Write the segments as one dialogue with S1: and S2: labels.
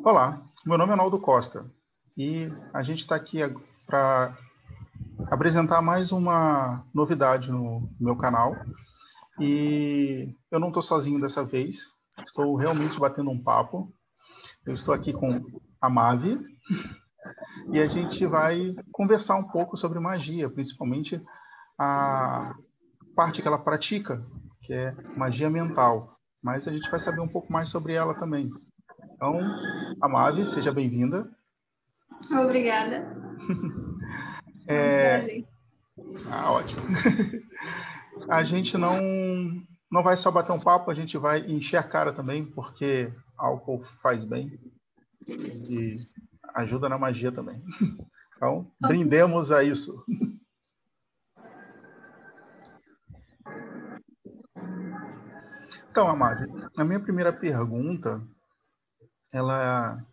S1: Olá, meu nome é Naldo Costa e a gente está aqui para apresentar mais uma novidade no meu canal. E eu não estou sozinho dessa vez, estou realmente batendo um papo. Eu estou aqui com a Mavi e a gente vai conversar um pouco sobre magia, principalmente a parte que ela pratica, que é magia mental. Mas a gente vai saber um pouco mais sobre ela também. Então, a Mavi, seja bem-vinda.
S2: Obrigada. É um prazer.
S1: Ótimo. A gente não vai só bater um papo, a gente vai encher a cara também, porque álcool faz bem e ajuda na magia também. Então, brindemos a isso. Então, Amade, a minha primeira pergunta, ela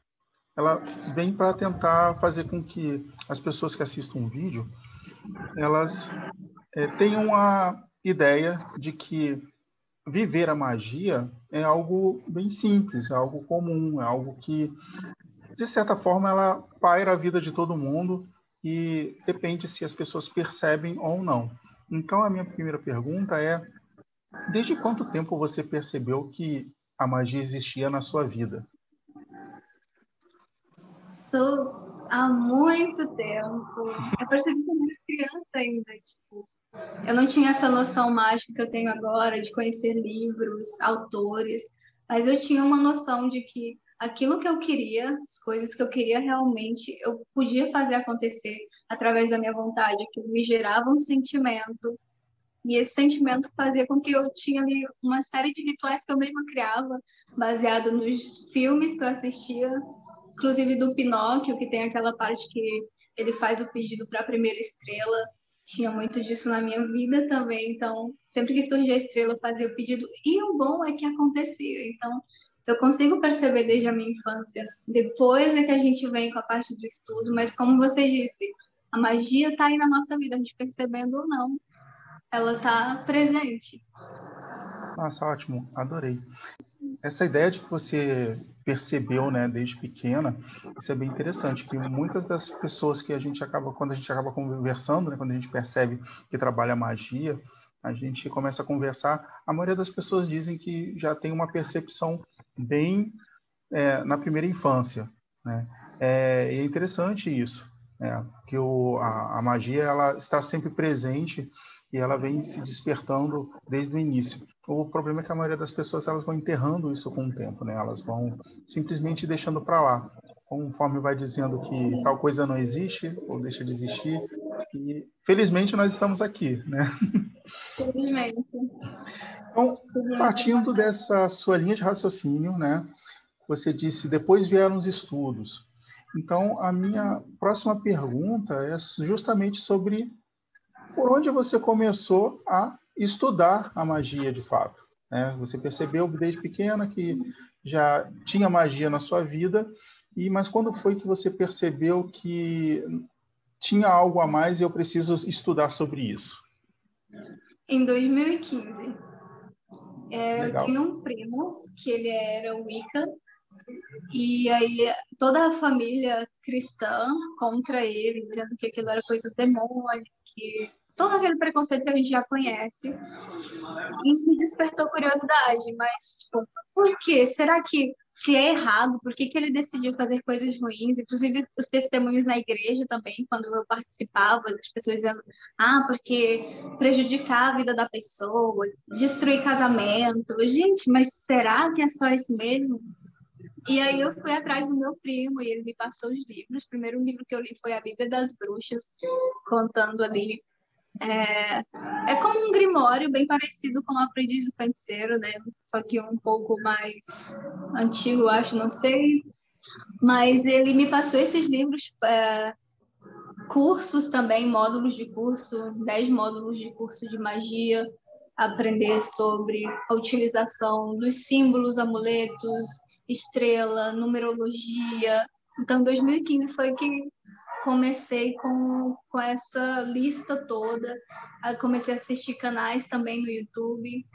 S1: vem para tentar fazer com que as pessoas que assistam um vídeo, elas tenham a ideia de que viver a magia é algo bem simples, é algo comum, é algo que, de certa forma, ela paira a vida de todo mundo e depende se as pessoas percebem ou não. Então, a minha primeira pergunta é: desde quanto tempo você percebeu que a magia existia na sua vida?
S2: Há muito tempo. Eu percebi quando era criança ainda, eu não tinha essa noção mágica que eu tenho agora de conhecer livros, autores, mas eu tinha uma noção de que aquilo que eu queria, as coisas que eu queria realmente, eu podia fazer acontecer através da minha vontade, aquilo me gerava um sentimento. E esse sentimento fazia com que eu tinha ali uma série de rituais que eu mesma criava, baseado nos filmes que eu assistia, inclusive do Pinóquio, que tem aquela parte que ele faz o pedido para a primeira estrela. Tinha muito disso na minha vida também, então sempre que surgia a estrela eu fazia o pedido, e o bom é que acontecia. Então eu consigo perceber desde a minha infância. Depois é que a gente vem com a parte do estudo, mas como você disse, a magia está aí na nossa vida, a gente percebendo ou não, ela está presente.
S1: Nossa, ótimo, adorei. Essa ideia de que você percebeu, né, desde pequena, isso é bem interessante, que muitas das pessoas que quando a gente acaba conversando, né, quando a gente percebe que trabalha magia, a gente começa a conversar, a maioria das pessoas dizem que já tem uma percepção bem na primeira infância, né? E é interessante isso, né? Que a magia ela está sempre presente e ela vem se despertando desde o início. O problema é que a maioria das pessoas elas vão enterrando isso com o tempo, né? Elas vão simplesmente deixando para lá, conforme vai dizendo que tal coisa não existe ou deixa de existir. E felizmente nós estamos aqui, né?
S2: Felizmente.
S1: Então, partindo dessa sua linha de raciocínio, né? Você disse, depois vieram os estudos. Então, a minha próxima pergunta é justamente sobre por onde você começou a estudar a magia de fato, né? Você percebeu desde pequena que já tinha magia na sua vida, mas quando foi que você percebeu que tinha algo a mais e eu preciso estudar sobre isso?
S2: Em 2015. Eu
S1: Legal.
S2: tinha um primo que ele era Wicca, e aí toda a família cristã contra ele, dizendo que aquilo era coisa do demônio, que todo aquele preconceito que a gente já conhece, e me despertou curiosidade, mas, tipo, por quê? Será que se é errado, por que que ele decidiu fazer coisas ruins? Inclusive, os testemunhos na igreja também, quando eu participava, as pessoas dizendo, porque prejudicar a vida da pessoa, destruir casamento. Gente, mas será que é só isso mesmo? E aí eu fui atrás do meu primo e ele me passou os livros. O primeiro livro que eu li foi a Bíblia das Bruxas, contando ali é como um grimório bem parecido com o Aprendiz do Feiticeiro, né? Só que um pouco mais antigo, acho, não sei. Mas ele me passou esses livros, cursos também, módulos de curso, 10 módulos de curso de magia, aprender sobre a utilização dos símbolos, amuletos, estrela, numerologia. Então, 2015 foi que comecei com essa lista toda. Aí comecei a assistir canais também no YouTube.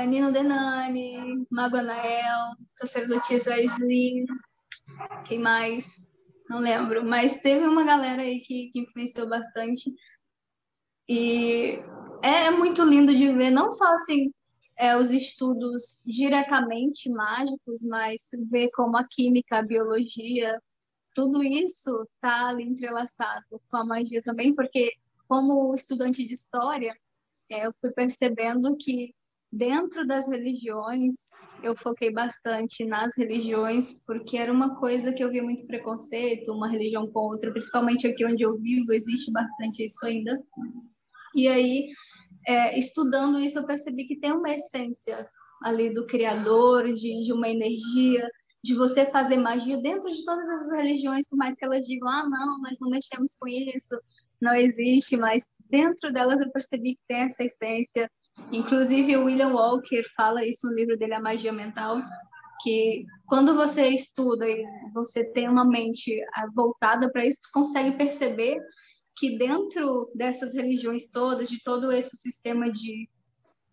S2: Nino Denani, Mago Anael, Sacerdotisa Aislinn, quem mais? Não lembro, mas teve uma galera aí que influenciou bastante. E é muito lindo de ver, não só assim, os estudos diretamente mágicos, mas ver como a química, a biologia, tudo isso está ali entrelaçado com a magia também, porque como estudante de história, eu fui percebendo que dentro das religiões, eu foquei bastante nas religiões, porque era uma coisa que eu via muito preconceito, uma religião com outra, principalmente aqui onde eu vivo, existe bastante isso ainda. E aí, estudando isso, eu percebi que tem uma essência ali do Criador, de uma energia, de você fazer magia dentro de todas as religiões, por mais que elas digam, não, nós não mexemos com isso, não existe, mas dentro delas eu percebi que tem essa essência. Inclusive, o William Walker fala isso no livro dele, A Magia Mental, que quando você estuda e você tem uma mente voltada para isso, tu consegue perceber que dentro dessas religiões todas, de todo esse sistema de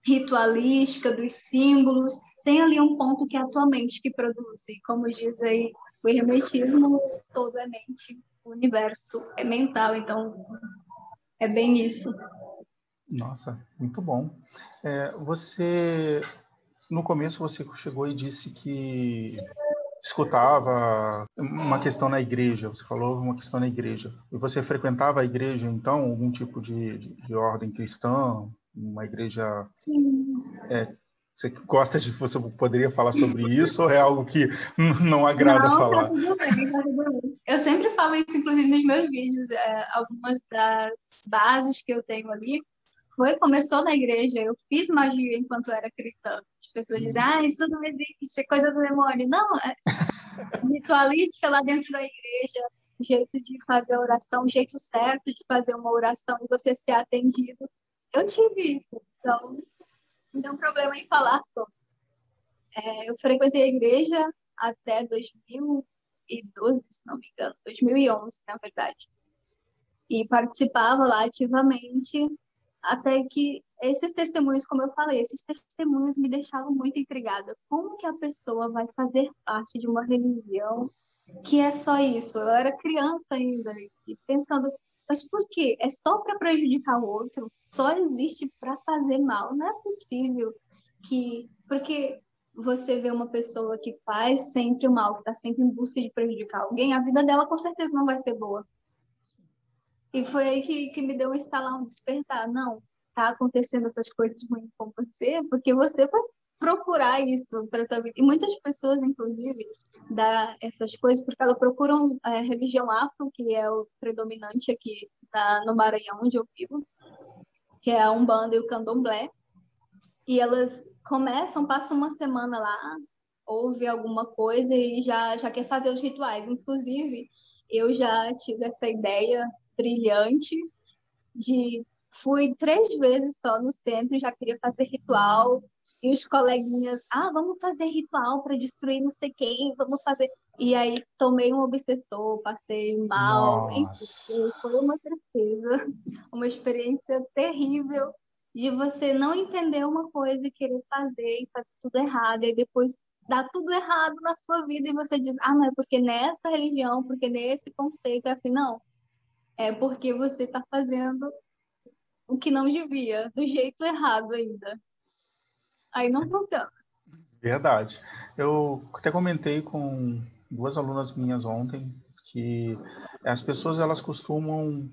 S2: ritualística, dos símbolos, tem ali um ponto que é a tua mente que produz. E como diz aí o hermetismo, todo é mente, o universo é mental, então é bem isso.
S1: Nossa, muito bom. No começo, você chegou e disse que escutava uma questão na igreja, você falou uma questão na igreja. E você frequentava a igreja, então, algum tipo de ordem cristã, uma igreja...
S2: Sim.
S1: Você gosta de... Você poderia falar sobre isso ou é algo que não agrada
S2: Não, tá
S1: falar?
S2: tudo bem, tá tudo bem. Eu sempre falo isso, inclusive, nos meus vídeos. Algumas das bases que eu tenho ali começou na igreja. Eu fiz magia enquanto era cristã. As pessoas dizem, isso não existe, é coisa do demônio. Não, ritualística lá dentro da igreja, o jeito de fazer a oração, o jeito certo de fazer uma oração e você ser atendido. Eu tive isso, então não tem um problema em falar sobre. Eu frequentei a igreja até 2012, se não me engano, 2011, na verdade. E participava lá ativamente, até que esses testemunhos, como eu falei, esses testemunhos me deixavam muito intrigada. Como que a pessoa vai fazer parte de uma religião que é só isso? Eu era criança ainda, e pensando, mas por quê? É só para prejudicar o outro? Só existe para fazer mal? Não é possível que... Porque você vê uma pessoa que faz sempre o mal, que está sempre em busca de prejudicar alguém, a vida dela com certeza não vai ser boa. E foi aí que me deu um estalar, um despertar. Não, tá acontecendo essas coisas ruins com você, porque você vai procurar isso para tua vida. E muitas pessoas, inclusive, dá essas coisas porque elas procuram religião afro, que é o predominante aqui no Maranhão, onde eu vivo, que é a Umbanda e o Candomblé. E elas passam uma semana lá, ouve alguma coisa e já quer fazer os rituais. Inclusive, eu já tive essa ideia brilhante fui 3 vezes só no centro e já queria fazer ritual. E os coleguinhas, vamos fazer ritual para destruir não sei quem, vamos fazer. E aí tomei um obsessor, passei mal, enfim,
S1: Nossa.
S2: foi uma tristeza, uma experiência terrível de você não entender uma coisa e querer fazer e fazer tudo errado, e depois dá tudo errado na sua vida e você diz, não é porque nessa religião, porque nesse conceito é assim, não. É porque você está fazendo o que não devia, do jeito errado ainda. Aí não funciona.
S1: Verdade. Eu até comentei com duas alunas minhas ontem que as pessoas elas costumam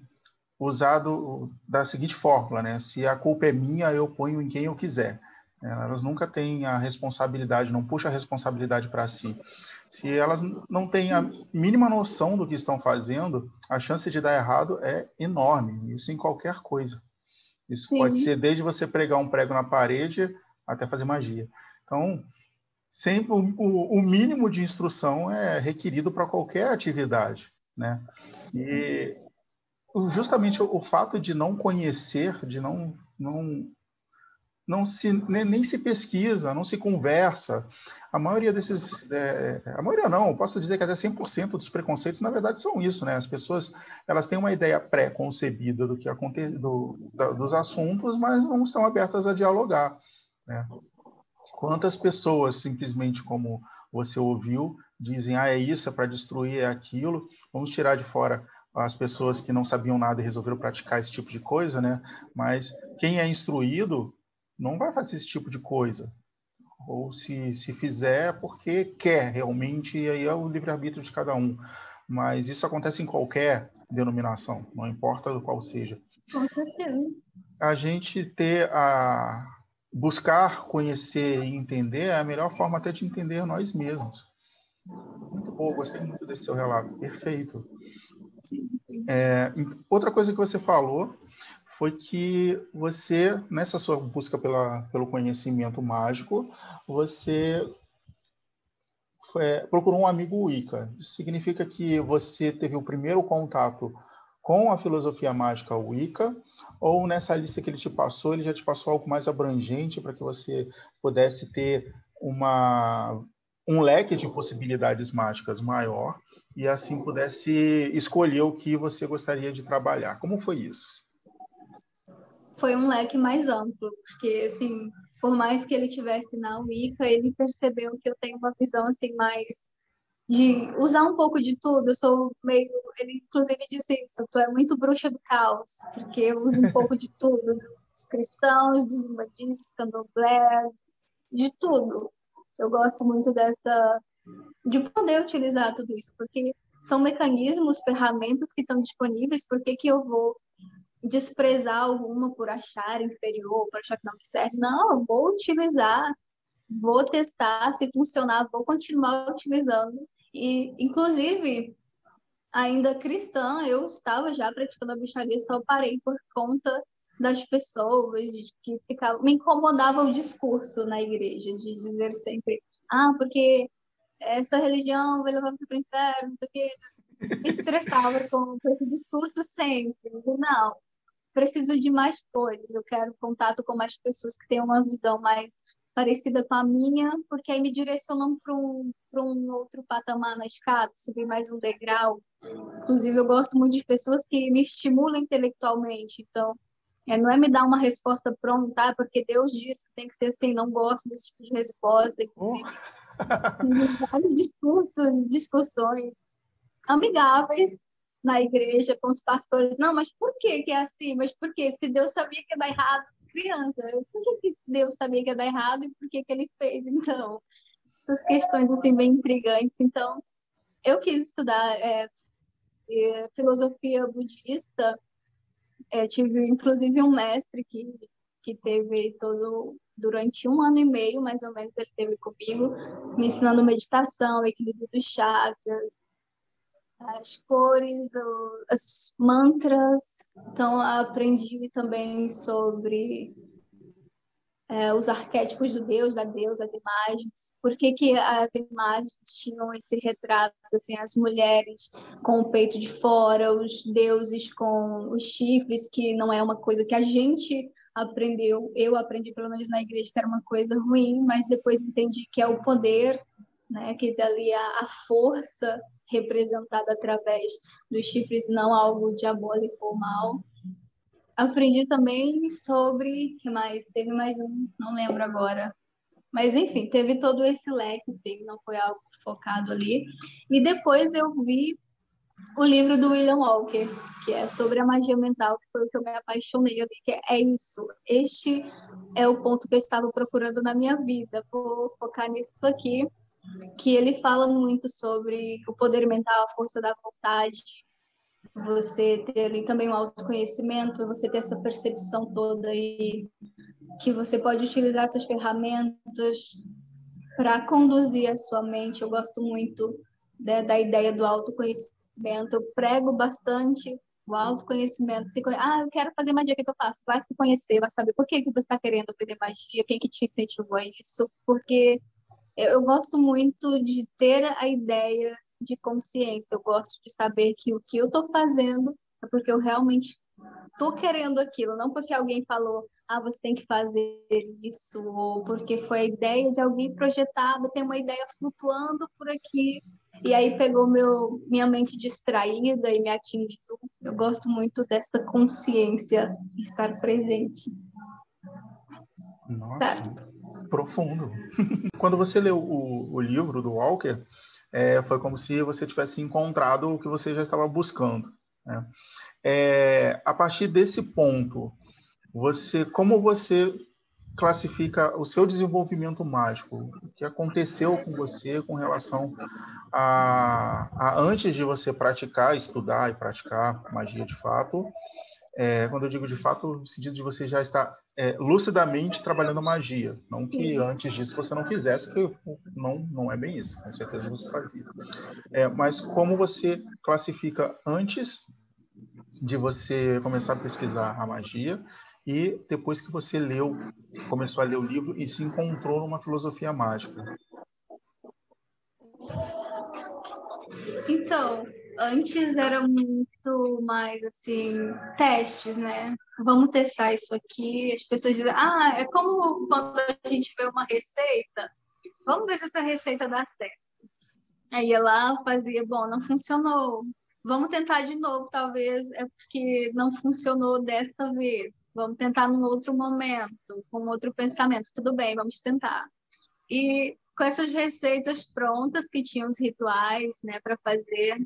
S1: usar da seguinte fórmula, né? Se a culpa é minha, eu ponho em quem eu quiser. Elas nunca têm a responsabilidade, não puxam a responsabilidade para si. Se elas não têm a mínima noção do que estão fazendo, a chance de dar errado é enorme. Isso em qualquer coisa. Isso pode
S2: Sim.
S1: ser desde você pregar um prego na parede até fazer magia. Então, sempre o mínimo de instrução é requerido para qualquer atividade, né? E justamente o fato de não conhecer, de não se nem se pesquisa, não se conversa. A maioria a maioria não, eu posso dizer que até 100% dos preconceitos na verdade são isso, né? As pessoas elas têm uma ideia pré-concebida do que dos assuntos, mas não estão abertas a dialogar, né? Quantas pessoas, simplesmente como você ouviu, dizem, é isso, é para destruir, é aquilo. Vamos tirar de fora as pessoas que não sabiam nada e resolveram praticar esse tipo de coisa, né? Mas quem é instruído não vai fazer esse tipo de coisa. Ou se fizer é porque quer realmente, e aí é o livre-arbítrio de cada um. Mas isso acontece em qualquer denominação, não importa do qual seja.
S2: Com certeza.
S1: A gente buscar conhecer e entender é a melhor forma até de entender nós mesmos. Muito bom, gostei muito desse seu relato, perfeito. Outra coisa que você falou foi que você, nessa sua busca pelo conhecimento mágico, você procurou um amigo Wicca. Isso significa que você teve o primeiro contato com a filosofia mágica Wicca, ou nessa lista que ele te passou, ele já te passou algo mais abrangente para que você pudesse ter um leque de possibilidades mágicas maior e assim pudesse escolher o que você gostaria de trabalhar. Como foi isso?
S2: Foi um leque mais amplo, porque, assim, por mais que ele tivesse na Wicca, ele percebeu que eu tenho uma visão, assim, mais de usar um pouco de tudo. Eu sou meio... Ele, inclusive, disse isso, tu é muito bruxa do caos, porque eu uso um pouco de tudo, dos cristãos, dos umbandistas, candomblé, de tudo. Eu gosto muito de poder utilizar tudo isso, porque são mecanismos, ferramentas que estão disponíveis, por que que eu vou desprezar alguma por achar inferior, por achar que não me serve? Não, eu vou utilizar, vou testar, se funcionar, vou continuar utilizando. E, inclusive, ainda cristã, eu estava já praticando a bruxaria, só parei por conta das pessoas que ficavam, me incomodava o discurso na igreja, de dizer sempre, porque essa religião vai levar você para o inferno, não sei o quê. Me estressava com esse discurso sempre. Não, preciso de mais coisas, eu quero contato com mais pessoas que tenham uma visão mais parecida com a minha, porque aí me direcionam para um outro patamar na escada, subir mais um degrau. Inclusive, eu gosto muito de pessoas que me estimulam intelectualmente, então, não é me dar uma resposta pronta, porque Deus disse que tem que ser assim, não gosto desse tipo de resposta, inclusive, tive vários discussões amigáveis na igreja com os pastores. Não, mas por que é assim? Mas por quê? Se Deus sabia que ia dar errado, criança, por que Deus sabia que ia dar errado e por que ele fez, então? Essas questões, assim, bem intrigantes. Então, eu quis estudar filosofia budista. Tive, inclusive, um mestre que teve durante 1 ano e meio, mais ou menos, ele teve comigo, me ensinando meditação, equilíbrio dos chakras, as cores, as mantras. Então, aprendi também sobre os arquétipos do Deus, da deusa, as imagens. Por que que as imagens tinham esse retrato, assim, as mulheres com o peito de fora, os deuses com os chifres, que não é uma coisa que a gente aprendeu. Eu aprendi, pelo menos na igreja, que era uma coisa ruim, mas depois entendi que é o poder, né, que dali a força representada através dos chifres, não algo diabólico ou mal. Aprendi também sobre, que mais? Teve mais um, não lembro agora. Mas, enfim, teve todo esse leque, sim, não foi algo focado ali. E depois eu vi o livro do William Walker, que é sobre a magia mental, que foi o que eu me apaixonei. Eu vi que é isso, este é o ponto que eu estava procurando na minha vida. Vou focar nisso aqui, que ele fala muito sobre o poder mental, a força da vontade, você ter ali também um autoconhecimento, você ter essa percepção toda e que você pode utilizar essas ferramentas para conduzir a sua mente. Eu gosto muito da ideia do autoconhecimento. Eu prego bastante o autoconhecimento. Eu quero fazer magia, o que eu faço? Vai se conhecer, vai saber por que você está querendo aprender magia, quem que te incentivou a isso, porque eu gosto muito de ter a ideia de consciência. Eu gosto de saber que o que eu estou fazendo é porque eu realmente estou querendo aquilo, não porque alguém falou, você tem que fazer isso, ou porque foi a ideia de alguém projetado, tem uma ideia flutuando por aqui, e aí pegou minha mente distraída e me atingiu. Eu gosto muito dessa consciência estar presente.
S1: Nossa,
S2: Certo.
S1: Profundo. Quando você leu o livro do Walker, foi como se você tivesse encontrado o que você já estava buscando, né? A partir desse ponto, como você classifica o seu desenvolvimento mágico? O que aconteceu com você com relação a antes de você praticar, estudar e praticar magia de fato? Quando eu digo de fato, no sentido de você já estar lucidamente trabalhando magia. Não que antes disso você não fizesse, que não é bem isso. Com certeza você fazia. Mas como você classifica antes de você começar a pesquisar a magia e depois que você começou a ler o livro e se encontrou numa filosofia mágica?
S2: Então, antes era muito mais assim, testes, né? Vamos testar isso aqui. As pessoas dizem, é como quando a gente vê uma receita, vamos ver se essa receita dá certo. Aí ia lá, fazia, bom, não funcionou. Vamos tentar de novo, talvez é porque não funcionou desta vez. Vamos tentar num outro momento, com outro pensamento. Tudo bem, vamos tentar. E com essas receitas prontas, que tinham os rituais, né, para fazer.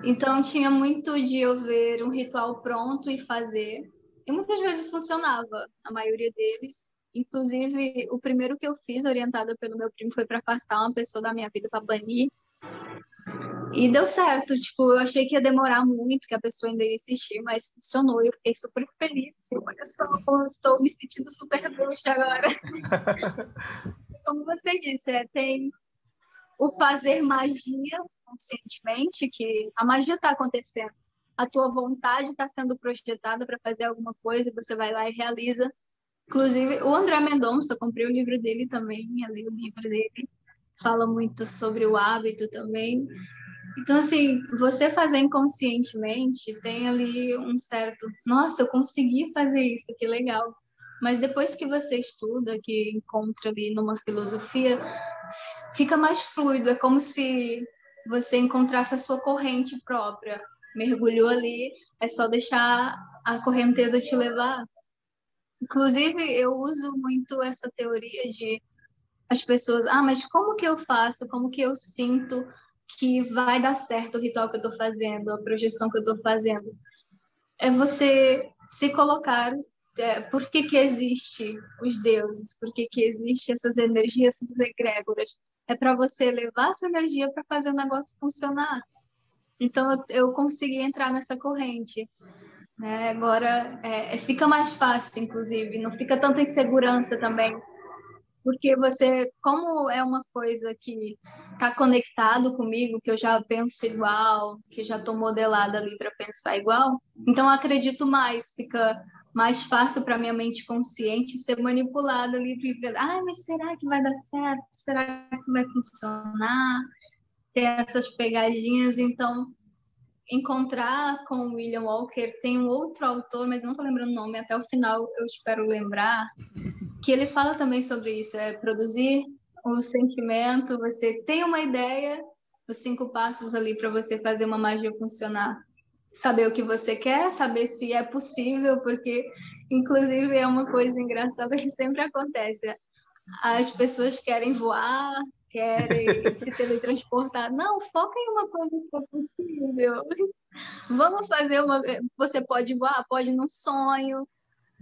S2: Então, tinha muito de eu ver um ritual pronto e fazer. E muitas vezes funcionava, a maioria deles. Inclusive, o primeiro que eu fiz, orientada pelo meu primo, foi para afastar uma pessoa da minha vida, para banir. E deu certo, tipo, eu achei que ia demorar muito, que a pessoa ainda ia insistir, mas funcionou e eu fiquei super feliz. Olha só, eu estou me sentindo super bruxa agora. Como você disse, tem o fazer magia conscientemente, que a magia está acontecendo. A tua vontade está sendo projetada para fazer alguma coisa e você vai lá e realiza. Inclusive, o André Mendonça, eu comprei o livro dele também, eu li o livro dele, fala muito sobre o hábito também. Então, assim, você fazer inconscientemente tem ali um certo, nossa, eu consegui fazer isso, que legal. Mas depois que você estuda, que encontra ali numa filosofia, fica mais fluido, é como se você encontrasse a sua corrente própria. Mergulhou ali, é só deixar a correnteza te levar. Inclusive, eu uso muito essa teoria de as pessoas, mas como que eu faço? Como que eu sinto que vai dar certo o ritual que eu estou fazendo, a projeção que eu estou fazendo? É você se colocar, por que que existe os deuses? Por que que existe essas energias, essas egrégoras? É para você levar a sua energia para fazer o negócio funcionar. Então, eu consegui entrar nessa corrente. Né? Agora, fica mais fácil, inclusive, não fica tanta insegurança também, porque você, como é uma coisa que está conectado comigo, que eu já penso igual, que já estou modelada ali para pensar igual, então eu acredito mais, fica mais fácil para minha mente consciente ser manipulada ali, mas será que vai dar certo? Será que vai funcionar? Ter essas pegadinhas, então encontrar com o William Walker, tem um outro autor, mas não estou lembrando o nome, até o final eu espero lembrar, que ele fala também sobre isso, produzir um sentimento, você tem uma ideia, os 5 passos ali para você fazer uma magia funcionar. Saber o que você quer, saber se é possível, porque, inclusive, é uma coisa engraçada que sempre acontece. As pessoas querem voar, querem se teletransportar. Não, foca em uma coisa que é possível. Vamos fazer uma... Você pode voar, pode num sonho,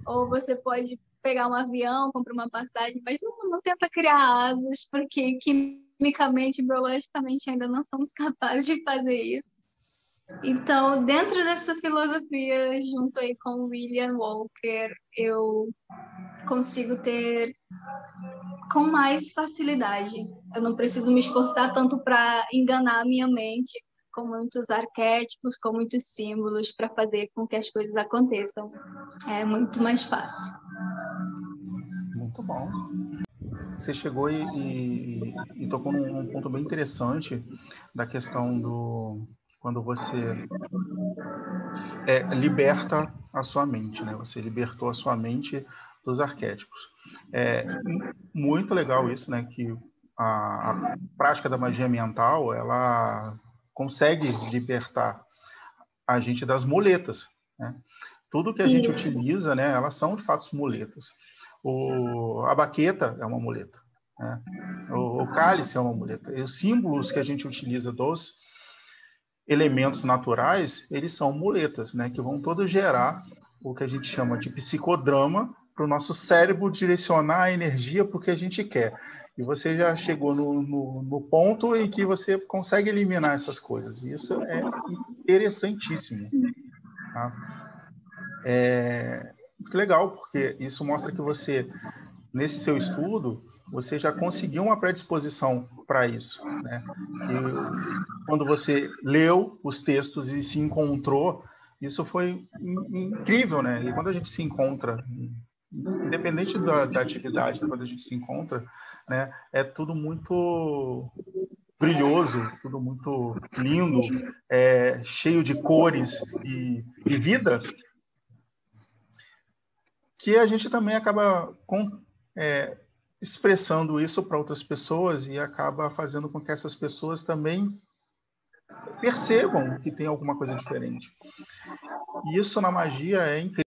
S2: ou você pode pegar um avião, comprar uma passagem, mas não tenta criar asas, porque quimicamente, biologicamente ainda não somos capazes de fazer isso. Então, dentro dessa filosofia, junto aí com o William Walker, eu consigo ter com mais facilidade. Eu não preciso me esforçar tanto para enganar a minha mente com muitos arquétipos, com muitos símbolos para fazer com que as coisas aconteçam. É muito mais fácil.
S1: Muito bom. Você chegou e tocou num ponto bem interessante da questão do quando você liberta a sua mente, né? Você libertou a sua mente dos arquétipos. Muito legal isso, né? Que a prática da magia mental, ela consegue libertar a gente das muletas, né? Tudo que a gente utiliza, né? Elas são de fato muletas. A baqueta é uma muleta, né? O cálice é uma muleta. E os símbolos que a gente utiliza dos elementos naturais, eles são muletas, né? Que vão todos gerar o que a gente chama de psicodrama para o nosso cérebro direcionar a energia para o que a gente quer. E você já chegou no ponto em que você consegue eliminar essas coisas. E isso é interessantíssimo. Tá? É muito legal, porque isso mostra que você, nesse seu estudo, você já conseguiu uma predisposição para isso, né? E quando você leu os textos e se encontrou, isso foi incrível, né? E quando a gente se encontra, independente da atividade, quando a gente se encontra, né, é tudo muito brilhoso, tudo muito lindo, cheio de cores e vida, que a gente também acaba expressando isso para outras pessoas e acaba fazendo com que essas pessoas também percebam que tem alguma coisa diferente. E isso na magia é incrível.